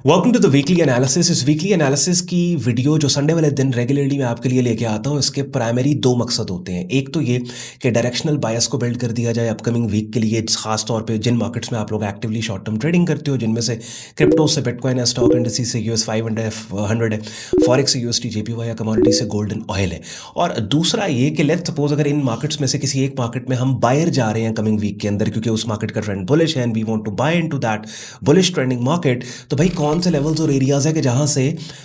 Welcome to the weekly analysis. इस weekly analysis की video जो संडे वाले दिन रेगुलरली मैं आपके लिए लेके आता हूँ, इसके प्राइमरी दो मकसद होते हैं। एक तो ये कि डायरेक्शनल बायस को बिल्ड कर दिया जाए अपकमिंग वीक के लिए, खास तौर पे जिन मार्केट्स में आप लोग एक्टिवली शॉर्ट टर्म ट्रेडिंग करते हो, जिनमें से क्रिप्टो से बिटकॉइन है, स्टॉक इंडस्ट्रीज से US 500 है, फॉरेक्स से USD JPY है, कमोडिटी से गोल्ड एंड ऑयल है। और दूसरा ये कि लेट्स सपोज अगर इन मार्केट्स में से किसी एक मार्केट में हम बायर जा रहे हैं कमिंग वीक के अंदर, क्योंकि उस मार्केट का ट्रेंड बुलिश है and we want to buy into that bullish trending market, तो भाई कौन से लेवल्स और एरियाज है कि जहां से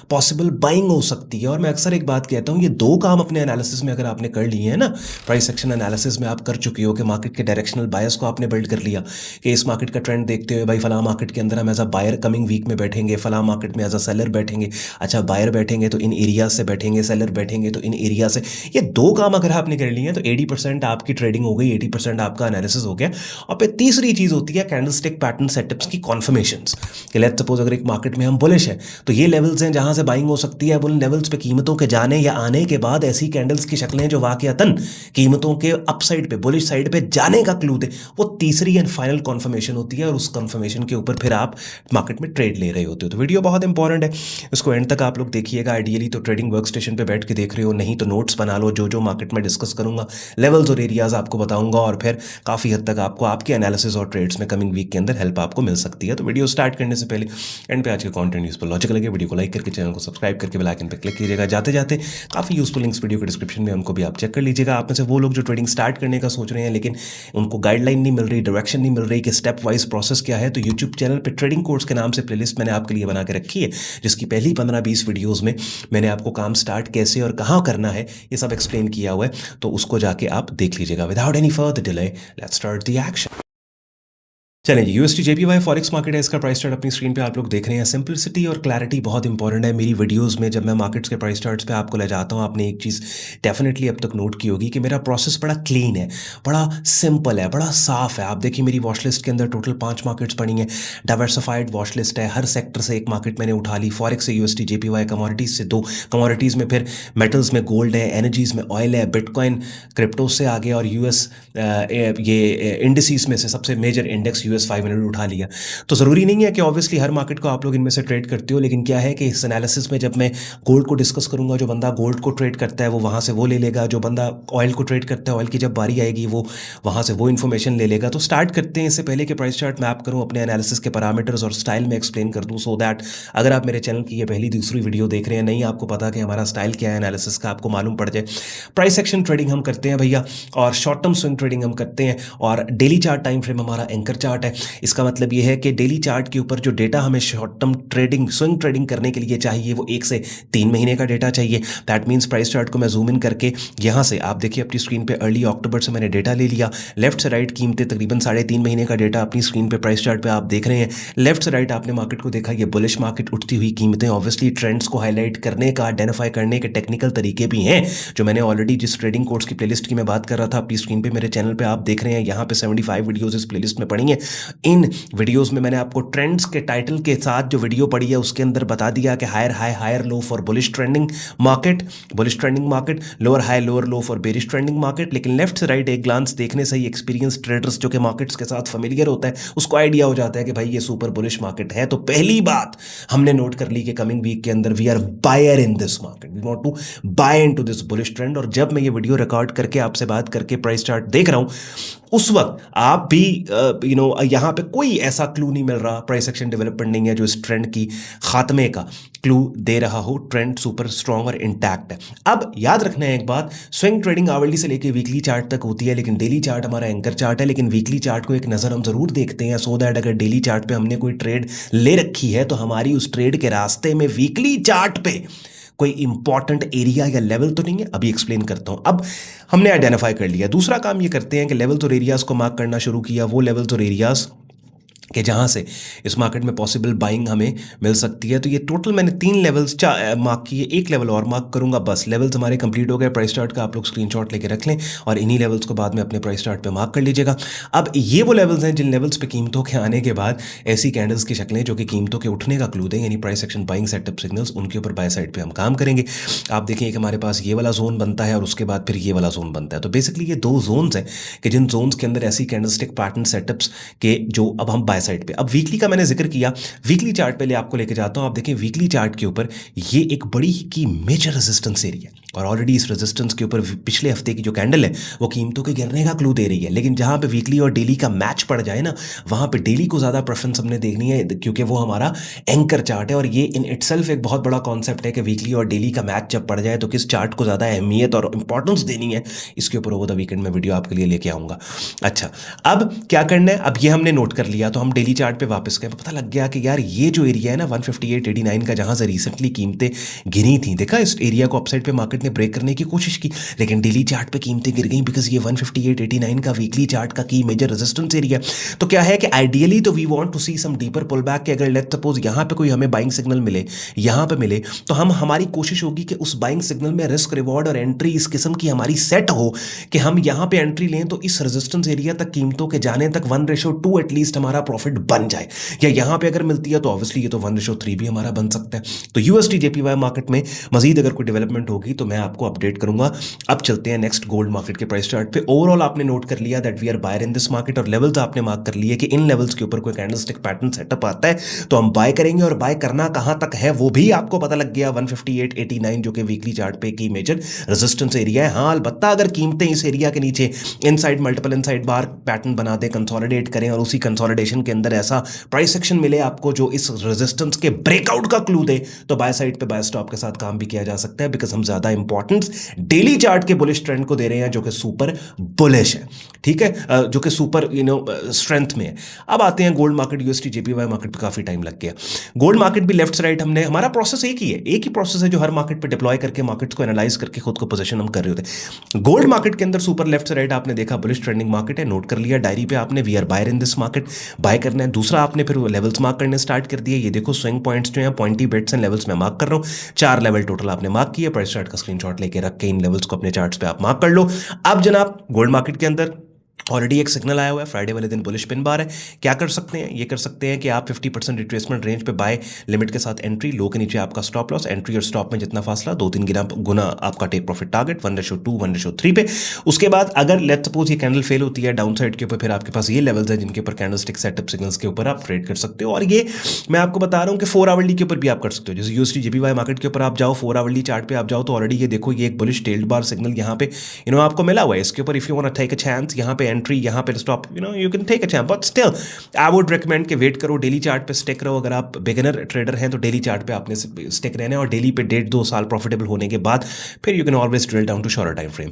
पॉसिबल बाइंग हो सकती है। और मैं अक्सर एक बात कहता हूं, ये दो काम अपने एनालिसिस में अगर आपने कर लिए हैं ना, प्राइस एक्शन एनालिसिस में आप कर चुके हो कि मार्केट के डायरेक्शनल बायस को आपने बिल्ड कर लिया कि इस मार्केट का ट्रेंड देखते हुए भाई फला मार्केट के अंदर हम as a buyer coming week में बैठेंगे, फला मार्केट में एज अ सेलर बैठेंगे। अच्छा, बायर बैठेंगे तो इन एरियाज से बैठेंगे, सेलर बैठेंगे तो इन एरिया से। ये दो काम अगर आपने कर लिए हैं तो 80% आपकी ट्रेडिंग हो गई, 80% आपका एनालिसिस हो गया। और फिर तीसरी चीज होती है कैंडलस्टिक पैटर्न सेटअप्स की कॉन्फर्मेशंस कि लेट्स सपोज अगर एक मार्केट में हम बुलिश है तो ये लेवल्स हैं जहां से बाइंग हो सकती है। अब उन लेवल्स पे कीमतों के जाने या आने के बाद ऐसी कैंडल्स की शक्लें जो वाकयातन कीमतों के अपसाइड पे, बुलिश साइड पे जाने का क्लू दे, वो तीसरी एंड फाइनल कॉन्फर्मेशन होती है। और उस कॉन्फर्मेशन के ऊपर फिर आप मार्केट में ट्रेड ले रहे होते हो। तो वीडियो बहुत इंपॉर्टेंट है, इसको एंड तक आप लोग देखिएगा। आइडियली तो ट्रेडिंग वर्क स्टेशन पर बैठ के देख रहे हो, नहीं तो नोट्स बना लो। जो जो मार्केट में डिस्कस करूंगा, लेवल्स और एरियाज आपको बताऊंगा, और फिर काफ़ी हद तक आपको आपके एनालिसिस और ट्रेड्स में कमिंग वीक के अंदर हेल्प आपको मिल सकती है। तो वीडियो स्टार्ट करने से पहले एंड पे आज का कंटेंट यूजफुल लॉजिकल लगे, वीडियो को लाइक करके चैनल को सब्सक्राइब करके बेल आइकन पर क्लिक कीजिएगा। जाते जाते काफ़ी यूजफुल लिंक्स वीडियो के डिस्क्रिप्शन में, उनको भी आप चेक कर लीजिएगा। आप में से वो लोग जो ट्रेडिंग स्टार्ट करने का सोच रहे हैं लेकिन उनको गाइडलाइन नहीं मिल रही, डायरेक्शन नहीं मिल रही कि स्टेप वाइज प्रोसेस क्या है, तो यूट्यूब चैनल पर ट्रेडिंग कोर्स के नाम से प्लेलिस्ट मैंने आपके लिए बना के रखी है, जिसकी पहली 15-20 वीडियोज़ में मैंने आपको काम स्टार्ट कैसे और कहाँ करना है ये सब एक्सप्लेन किया हुआ है। तो उसको जाके आप देख लीजिएगा। Without any further delay, let's start the action. चलें जी, USD JPY फॉरेक्स मार्केट है, इसका प्राइस चार्ट अपनी स्क्रीन पे आप लोग देख रहे हैं। सिंपलिसिटी और क्लैरिटी बहुत इंपॉर्टेंट है। मेरी वीडियोस में जब मैं मार्केट्स के प्राइस चार्ट्स पे आपको ले जाता हूँ, आपने एक चीज़ डेफिनेटली अब तक नोट की होगी कि मेरा प्रोसेस बड़ा क्लीन है, बड़ा सिंपल है, बड़ा साफ है। आप देखिए मेरी वॉच लिस्ट के अंदर टोटल 5 मार्केट्स पड़ी हैं, डाइवर्सिफाइड वॉच लिस्ट है। हर सेक्टर से एक मार्केट मैंने उठा ली। फॉरेक्स से USD JPY, कमोडिटीज़ से 2, कमोडिटीज़ में फिर मेटल्स में गोल्ड है, एनर्जीज़ में ऑयल है, बिटकॉइन क्रिप्टो से आगे, और ये इंडिसीज में से सबसे मेजर इंडेक्स US 500 उठा लिया। तो ज़रूरी नहीं है कि ऑब्वियसली हर मार्केट को आप लोग इनमें से ट्रेड करते हो, लेकिन क्या है कि इस एनालिसिस में जब मैं गोल्ड को डिस्कस करूंगा, जो बंदा गोल्ड को ट्रेड करता है वो वहाँ से वो ले लेगा, जो बंदा ऑयल को ट्रेड करता है ऑयल की जब बारी आएगी वो वहाँ से वो इन्फॉर्मेशन ले लेगा। तो स्टार्ट करते हैं। इससे पहले कि प्राइस चार्ट मैप करूँ, अपने एनालिसिस के पैरामीटर्स और स्टाइल में एक्सप्लेन कर दूँ, सो दैट अगर आप मेरे चैनल की ये पहली दूसरी वीडियो देख रहे हैं, नहीं आपको पता कि हमारा स्टाइल क्या है एनालिसिस का, आपको मालूम पड़ जाए। प्राइस एक्शन ट्रेडिंग हम करते हैं भैया, और शॉर्ट टर्म स्विंग ट्रेडिंग हम करते हैं, और डेली चार्ट टाइम फ्रेम हमारा एंकर चार्ट है। इसका मतलब ये है कि डेली चार्ट के ऊपर जो डेटा हमें short term trading, swing trading करने के लिए चाहिए, वो 1 से 3 महीने का डेटा चाहिए। दैट मीन्स प्राइस चार्ट को मैं जूम इन करके यहाँ से, आप देखिए अपनी स्क्रीन पे अर्ली अक्टूबर से मैंने डेटा ले लिया। लेफ्ट से राइट कीमतें तकरीबन 3.5 महीने का डेटा अपनी स्क्रीन पे प्राइस चार्ट पे आप देख रहे हैं। लेफ्ट से राइट आपने मार्केट को देखा, ये बुलिश मार्केट, उठती हुई कीमतें। ऑब्वियसली ट्रेंड्स को हाईलाइट करने का, आइडेंटिफाई करने के टेक्निकल तरीके भी हैं, जो मैंने ऑलरेडी जिस ट्रेडिंग कोर्स की प्लेलिस्ट की मैं बात कर रहा था, अपनी स्क्रीन पे मेरे चैनल पे आप देख रहे हैं। यहाँ पे 75 वीडियोस इस प्लेलिस्ट में पड़ी हैं। इन वीडियोस में मैंने आपको ट्रेंड्स के टाइटल के साथ जो वीडियो पड़ी है उसके अंदर बता दिया कि higher high higher low for bullish trending market, bullish trending market, lower high lower low for bearish trending market. लेकिन लेफ्ट से राइट एक ग्लांस देखने से ही एक्सपीरियंस ट्रेडर्स जो कि मार्केट्स के साथ फेमिलियर होता है, उसको आइडिया हो जाता है कि भाई ये सुपर बुलिश मार्केट है। तो पहली बात हमने नोट कर ली कि कमिंग वीक के अंदर we are buyer in this market, we want to buy into this bullish trend. और जब मैं ये वीडियो रिकॉर्ड करके आपसे बात करके प्राइस चार्ट देख रहा हूं, उस वक्त आप भी यहाँ पे कोई ऐसा क्लू नहीं मिल रहा, प्राइस एक्शन डेवलपमेंट नहीं है जो इस ट्रेंड की खात्मे का क्लू दे रहा हो। ट्रेंड सुपर स्ट्रांग और इंटैक्ट है। अब याद रखना है एक बात, स्विंग ट्रेडिंग आवरली से लेके वीकली चार्ट तक होती है, लेकिन डेली चार्ट हमारा एंकर चार्ट है। लेकिन वीकली चार्ट को एक नज़र हम जरूर देखते हैं, सो दैट अगर डेली चार्ट पे हमने कोई ट्रेड ले रखी है तो हमारी उस ट्रेड के रास्ते में वीकली चार्ट पे कोई इंपॉर्टेंट एरिया या लेवल तो नहीं है। अभी एक्सप्लेन करता हूं। अब हमने आइडेंटिफाई कर लिया, दूसरा काम ये करते हैं कि लेवल्स और एरियाज को मार्क करना शुरू किया, वो लेवल्स और एरियाज कि जहाँ से इस मार्केट में पॉसिबल बाइंग हमें मिल सकती है। तो ये टोटल मैंने 3 लेवल्स मार्क किए, एक लेवल और मार्क करूंगा, बस लेवल्स हमारे कंप्लीट हो गए। प्राइस चार्ट का आप लोग स्क्रीनशॉट लेके रख लें और इन्हीं लेवल्स को बाद में अपने प्राइस चार्ट पे मार्क कर लीजिएगा। अब ये वो लेवल्स हैं जिन लेवल्स पे कीमतों के आने के बाद ऐसी कैंडल्स की शक्लें जो कि कीमतों के उठने का क्लू दें, यानी price action buying setup signals, उनके ऊपर बाय साइड पर हम काम करेंगे। आप देखिए कि हमारे पास ये वाला जोन बनता है और उसके बाद फिर ये वाला जोन बनता है। तो बेसिकली ये 2 जोन्स हैं कि जिन जोन्स के अंदर ऐसी कैंडलस्टिक पैटर्न सेटअप्स के जो अब हम बाय साइड पे। अब वीकली का मैंने जिक्र किया, वीकली चार्ट पे आपको लेके जाता हूं। आप देखें वीकली चार्ट के ऊपर ये एक बड़ी की मेजर रेजिस्टेंस एरिया है और ऑलरेडी इस रेजिस्टेंस के ऊपर पिछले हफ्ते की जो कैंडल है वो कीमतों के गिरने का क्लू दे रही है। लेकिन जहां पे वीकली और डेली का मैच पड़ जाए ना, वहां पे डेली को ज़्यादा प्रेफरेंस हमने देखनी है, क्योंकि वो हमारा एंकर चार्ट है। और ये इन इटसेल्फ एक बहुत बड़ा कॉन्सेप्ट है कि वीकली और डेली का मैच जब पड़ जाए तो किस चार्ट को ज़्यादा अहमियत और इंपॉर्टेंस देनी है, इसके ऊपर ओवर द वीकेंड में वीडियो आपके लिए लेके आऊँगा। अच्छा, अब क्या करना है, अब ये हमने नोट कर लिया तो हम डेली चार्ट पे वापस गए, पता लग गया कि यार ये जो एरिया है ना 158.89 का, जहाँ से रिसेंटली कीमतें गिरी थी, देखा इस एरिया को अपसाइड पे मार्केट ने ब्रेक करने की कोशिश की, लेकिन डेली चार्ट पे कीमतें गिर गई बिकॉज ये 158.89 का वीकली चार्ट का की मेजर रेजिस्टेंस एरिया। तो क्या है कि आइडियली तो we want to see some deeper pull back, कि अगर लेट्स सपोज यहाँ पे कोई हमें बाइंग सिग्नल मिले, यहाँ पे मिले, तो हमारी कोशिश होगी कि उस बाइंग सिग्नल में रिस्क रिवॉर्ड और एंट्री इस किस्म की हमारी सेट हो कि हम यहाँ पे एंट्री लें तो इस रेजिस्टेंस एरिया तक कीमतों के जाने तक 1:2 एटलीस्ट हमारा प्रॉफिट बन जाए। या यहाँ पे अगर मिलती है तो ऑब्वियसली ये तो 1:3 भी हमारा बन सकता है। तो यूएसडी जेपीवाई मार्केट में मजीद अगर कोई डेवलपमेंट होगी तो मैं आपको अपडेट करूंगा। अब चलते हैं नेक्स्ट गोल्ड मार्केट के प्राइस चार्ट पे। ओवरऑल आपने नोट कर लिया that we are buyer in this market, और लेवल्स आपने मार्क कर लिए कि इन लेवल्स के ऊपर कोई कैंडलस्टिक पैटर्न सेटअप आता है तो हम बाय करेंगे, और बाय करना कहां तक है वो भी आपको पता लग गया, 158.89 जो कि वीकली चार्ट पे की मेजर रेजिस्टेंस एरिया है। हाँ, अलबत्ता अगर कीमतें इस एरिया के नीचे inside multiple inside bar pattern बना दे, कंसोलिडेट करें और उसी कंसोलिडेशन के अंदर ऐसा प्राइस सेक्शन मिले आपको जो इस रेजिस्टेंस के ब्रेकआउट का क्लू दे, तो बाय साइड पे बाय स्टॉप के साथ काम भी किया जा सकता है, बिकॉज हम ज्यादा इंपॉर्टेंस डेली चार्ट के बुलिश ट्रेंड को दे रहे हैं जो कि सुपर बुलिश है, ठीक है, जो कि सुपर स्ट्रेंथ में है। अब आते हैं gold market, USD JPY market पे काफी टाइम लग गया। गोल्ड मार्केट भी लेफ्ट से राइट हमने, हमारा प्रोसेस एक ही प्रोसेस है जो हर मार्केट पे डिप्लॉय करके मार्केट्स को एनालाइज करके खुद को पोजीशन हम कर रहे होते हैं। गोल्ड मार्केट के अंदर सुपर लेफ्ट से राइट आपने देखा बुलिश ट्रेंडिंग मार्केट है, नोट कर लिया डायरी पे आपने, we are buyer in this market, buy करना है। दूसरा आपने फिर लेवल्स मार्क करने स्टार्ट कर दिए। ये देखो स्विंग पॉइंट्स जो हैं, पॉइंटी बेट्स एंड लेवल्स में मार्क कर रहा हूं, 4 लेवल टोटल आपने मार्क किया। प्राइस चार्ट का स्क्रीनशॉट लेके रख के इन लेवल्स को अपने चार्ट्स पे आप मार्क कर लो। अब जनाब गोल्ड मार्केट के अंदर ऑलरेडी एक सिग्नल आया हुआ है, फ्राइडे वाले दिन बुलिश पिन बार है। क्या कर सकते हैं, ये कर सकते हैं कि आप 50% रिट्रेसमेंट रेंज पे बाय लिमिट के साथ एंट्री, लो के नीचे आपका स्टॉप लॉस, एंट्री और स्टॉप में जितना फासला 2-3 गुना आपका टेक प्रॉफिट टारगेट 1:2 1:3 पे। उसके बाद अगर लेट्स सपोज ये कैंडल फेल होती है डाउन साइड के ऊपर, फिर आपके पास ये लेवल्स हैं जिनके ऊपर कैंडलस्टिक सेटअप सिग्नल्स के ऊपर आप ट्रेड कर सकते हो। और ये मैं आपको बता रहा हूँ कि 4 आवरली के ऊपर भी आप कर सकते हो। जैसे यूएसडी जेपीवाई मार्केट के ऊपर आप जाओ, 4 आवरली चार्ट पे आप जाओ तो ऑलरेडी ये देखो ये एक बुलिश टेल्ड बार सिग्नल यहाँ पे आपको मिला हुआ है। इसके ऊपर if you want to take a chance, यहाँ पे एंट्री, यहाँ पे stop, you can take a chance, but still I would recommend कि वेट करो, डेली चार्ट पे स्टिक रहो। अगर आप बिगिनर ट्रेडर हैं तो डेली चार्ट पे आपने स्टिक रहना है, और डेली पे 1.5-2 साल प्रॉफिटेबल होने के बाद फिर you can always drill down to shorter time frame.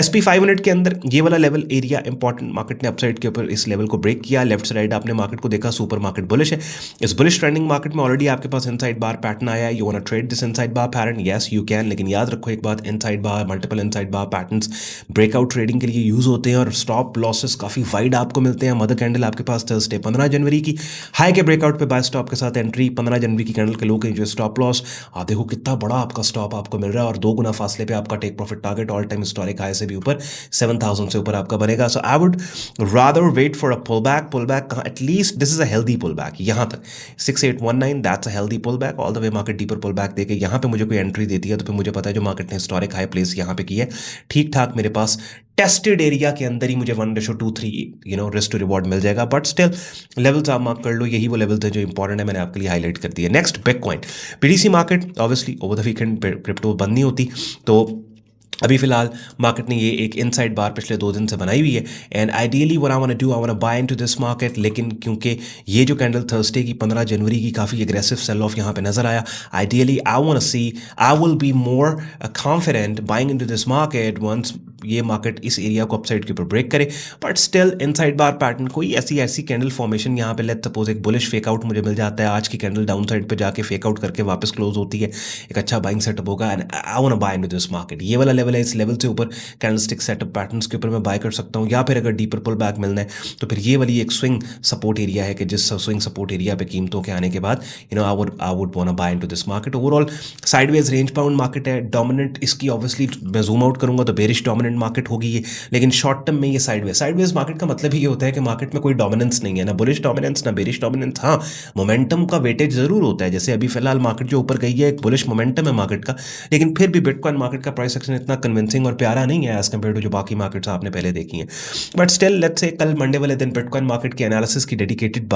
SP 500 के अंदर ये वाला लेवल एरिया इंपॉर्टेंट, मार्केट ने अपसाइड के ऊपर इस लेवल को ब्रेक किया। लेफ्ट साइड आपने मार्केट को देखा, सुपर मार्केट बुलिश है। इस बुलिश ट्रेंडिंग मार्केट में ऑलरेडी आपके पास इनसाइड बार पैटर्न आया है। You want to trade this inside bar pattern, yes you can, लेकिन याद रखो एक बात, inside bar, multiple inside bar patterns breakout trading के लिए यूज होते हैं और स्टॉप लॉसेस काफी वाइड आपको मिलते हैं। मदर कैंडल आपके पास थर्सडे 15 जनवरी की हाई के ब्रेकआउट पे बाय स्टॉप के साथ एंट्री, 15 जनवरी की कैंडल के लो के जो स्टॉप लॉस, आप देखो कितना बड़ा आपका स्टॉप आपको मिल रहा है, और 2 गुना फासले पे आपका take profit target all time historic high से भी ऊपर 7000 से ऊपर आपका बनेगा। So I would rather wait for a pull back कहाँ, at least this is a healthy pull back. यहाँ तक 6819 that's a healthy pull back, all the way market deeper pull back देके यहाँ पे मुझे कोई एंट्री देती है तो फिर मुझे पता है जो मार्केट ने हिस्टोरिक हाई प्लेस यहाँ पे की है, ठीक ठाक मेरे पास टेस्टेड एरिया के अंदर ही मुझे 1:23 रिस्क टू रिवॉर्ड मिल जाएगा। बट स्टिल लेवल्स आप मार्क कर लो, यही वो लेवल्स हैं जो इंपॉर्टेंट है, मैंने आपके लिए हाईलाइट कर दिया। Next bitcoin, BDC market, obviously over the weekend crypto बंद नहीं होती, तो अभी फिलहाल मार्केट ने ये एक इनसाइड बार पिछले 2 दिन से बनाई हुई है। And ideally what I want to do, I want to buy into this market, लेकिन क्योंकि ये जो कैंडल थर्सडे की 15 जनवरी की काफ़ी एग्रेसिव सेल ऑफ यहाँ पे नजर आया, ideally I want to see, I will be more confident buying into this market once ये मार्केट इस एरिया को अपसाइड के ऊपर ब्रेक करे। But still inside bar pattern, कोई ऐसी कैंडल फॉर्मेशन यहाँ पे लेट्स सपोज एक बुलिश फेकआउट मुझे मिल जाता है, आज की कैंडल डाउन साइड पे जाके फेकआउट करके वापस क्लोज होती है, एक अच्छा बाइंग सेटअप होगा and I want to buy into this market. ये वाला लेवल है, इस लेवल से ऊपर कैंडलस्टिक सेटअप पैटर्न्स के ऊपर मैं बाय कर सकता हूँ, या फिर अगर डीपर पुल बैक मिलना है तो फिर ये वाली एक स्विंग सपोर्ट एरिया है कि जिस स्विंग सपोर्ट एरिया पे कीमतों के आने के बाद I would want to buy into this market. Overall sideways range bound market है, डोमिनेंट इसकी ऑब्वियसली मैं जूम आउट करूंगा तो बेरिश डोमिनेंट अपवर्ड मार्केट होगी ये, लेकिन शॉर्ट टर्म में ये साइडवेज मार्केट का मतलब ही ये होता है कि मार्केट में कोई डोमिनेंस नहीं है, ना बुलिश डोमिनेंस ना बेरिश डोमिनेंस। हाँ, मोमेंटम का वेटेज ज़रूर होता है, जैसे अभी फिलहाल मार्केट जो ऊपर गई है एक बुलिश मोमेंटम है मार्केट का, लेकिन फिर भी बिटकॉइन मार्केट का प्राइस एक्शन इतना कन्विंसिंग और प्यारा नहीं है एज कम्पेयर टू जो बाकी मार्केट्स आपने पहले देखी हैं। बट स्टिल लेट्स से कल मंडे वाले दिन बिटकॉइन मार्केट की एनालिसिस की डेडिकेटेड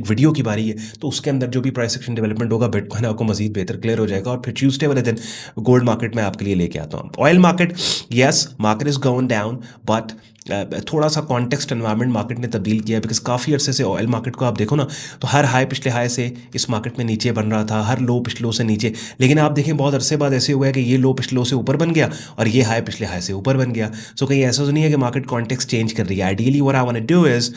वीडियो की बारी है, तो उसके अंदर जो भी प्राइस एक्शन डेवलपमेंट होगा बिटकॉइन आपको मजीद बेहतर क्लियर हो जाएगा। और फिर ट्यूसडे वाले दिन गोल्ड मार्केट में आपके लिए लेके आता हूँ। Oil market, yes market is going down, but थोड़ा सा कॉन्टेक्स्ट एनवायरनमेंट मार्केट ने तब्दील किया है, बिकॉज काफ़ी अरसे से ऑयल मार्केट को आप देखो ना, तो हर हाई पिछले हाई से इस मार्केट में नीचे बन रहा था, हर लो पिछले लो से नीचे, लेकिन आप देखें बहुत अरसे बाद ऐसे हुआ है कि ये लो पिछले लो से ऊपर बन गया और ये हाई पिछले हाई से ऊपर बन गया। सो कहीं ऐसा तो नहीं है कि मार्केट कॉन्टेक्स्ट चेंज कर रही है। Ideally what I want to do is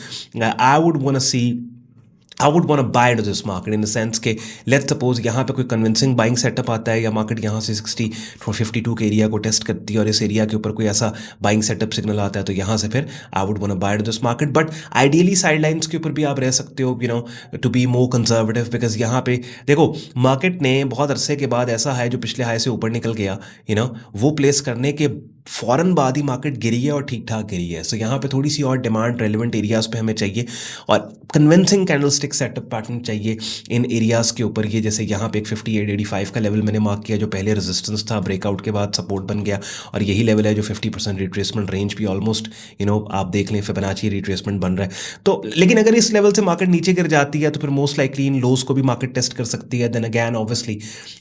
I would want buy into this market in the sense के लेट्स सपोज यहाँ पे कोई कन्विंसिंग बाइंग सेटअप आता है या मार्केट यहाँ से 60 52 के एरिया को टेस्ट करती है और इस एरिया के ऊपर कोई ऐसा बाइंग सेटअप सिग्नल आता है, तो यहाँ से फिर I would want buy into this market. But ideally sidelines के ऊपर भी आप रह सकते हो, you know, to be more conservative, because यहाँ पे देखो मार्केट ने बहुत अरसे के बाद ऐसा है जो पिछले हाई से ऊपर निकल गया, यू नो, वो प्लेस करने के फ़ौरन बाद ही मार्केट गिरी है और ठीक ठाक गिरी है। सो यहाँ पे थोड़ी सी और डिमांड रेलिवेंट एरियाज़ पे हमें चाहिए और कन्विंसिंग कैंडलस्टिक सेटअप पैटर्न चाहिए इन एरियाज़ के ऊपर। ये जैसे यहाँ पे एक 5885 का लेवल मैंने मार्क किया जो पहले रेजिस्टेंस था, ब्रेकआउट के बाद सपोर्ट बन गया, और यही लेवल है जो 50% रिट्रेसमेंट रेंज भी ऑलमोस्ट, यू नो, आप देख लें फिबोनाची रिट्रेसमेंट बन रहा है। तो लेकिन अगर इस लेवल से मार्केट नीचे गिर जाती है तो फिर मोस्ट लाइकली इन लोज को भी मार्केट टेस्ट कर सकती है। Then again obviously,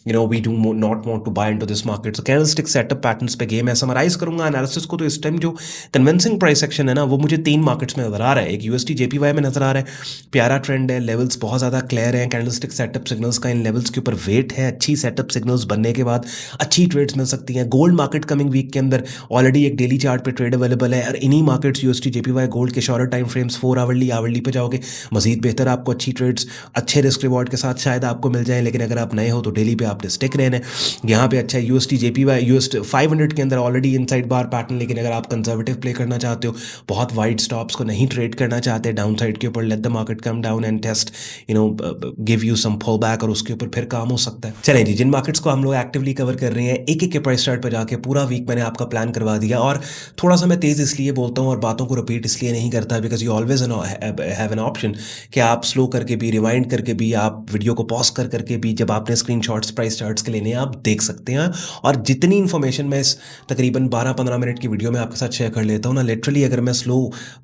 you know, we do not want to buy into this market. So candlestick setup patterns पे गेम है। समराइज करूंगा एनालिसिस को, तो इस टाइम जो कन्विंसिंग प्राइस एक्शन है ना, वो मुझे 3 मार्केट्स में नजर आ रहा है। एक यूएसटी जेपीवाई में नजर आ रहा है, प्यारा ट्रेंड है, लेवल्स बहुत ज़्यादा क्लियर हैं, कैंडलस्टिक सेटअप सिग्नल्स का इन लेवल्स के ऊपर वेट है, अच्छी सेटअप सिग्नल्स बनने के बाद अच्छी ट्रेड्स मिल सकती हैं। गोल्ड मार्केट कमिंग वीक के अंदर ऑलरेडी एक डेली चार्ट पे ट्रेड अवेलेबल है, और इन्हीं मार्केट्स यूएसटी जेपीवाई गोल्ड के शॉर्टर टाइम फ्रेम्स 4 आवरली पे जाओगे मजीद बेहतर, आपको अच्छी ट्रेड्स अच्छे रिस्क रिवॉर्ड के साथ शायद आपको मिल जाए। लेकिन अगर आप नए हो तो डेली पे आपने स्टिक रहना है। यहाँ पे अच्छा यूएसटी जेपीवाई यूएस 500 के अंदर ऑलरेडी इनसाइड बार पैटर्न, लेकिन अगर आप कंजर्वेटिव प्ले करना चाहते हो, बहुत वाइड स्टॉप्स को नहीं ट्रेड करना चाहते डाउन साइड के ऊपर, let the market come down and test, you know, give you some fall back, और उसके ऊपर फिर काम हो सकता है। चलें जी, जिन मार्केट्स को हम लोग एक्टिवली कवर कर रहे हैं, एक एक के प्राइस चार्ट पर जाके पूरा वीक मैंने आपका प्लान करवा दिया। और थोड़ा सा मैं तेज़ इसलिए बोलता हूँ और बातों को रिपीट इसलिए नहीं करता because you always have an option कि आप स्लो करके भी, रिवाइंड करके भी, आप वीडियो को पॉज करके भी, जब आपने स्क्रीनशॉट्स प्राइस चार्ट्स के लेने आप देख सकते हैं। और जितनी इन्फॉर्मेशन मैं इस तकरीबन 12-15 मिनट की वीडियो में आपके साथ शेयर कर लेता हूँ ना, लिटरली अगर मैं स्लो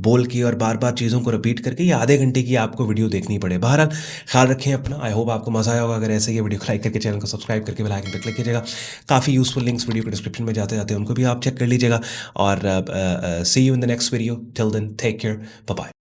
बोल के और बार बार चीज़ों को रिपीट करके ये आधे घंटे की आपको वीडियो देखनी पड़े। बहरहाल ख्याल रखें अपना। आई होप आपको मज़ा आया होगा। अगर ऐसे ये वीडियो को लाइक करके चैनल को सब्सक्राइब करके बेल आइकन पर क्लिक कीजिएगा। काफ़ी यूजफुल लिंक्स वीडियो के डिस्क्रिप्शन में जाते जाते उनको भी आप चेक कर लीजिएगा। और see you in the next video. Till then take care, bye bye.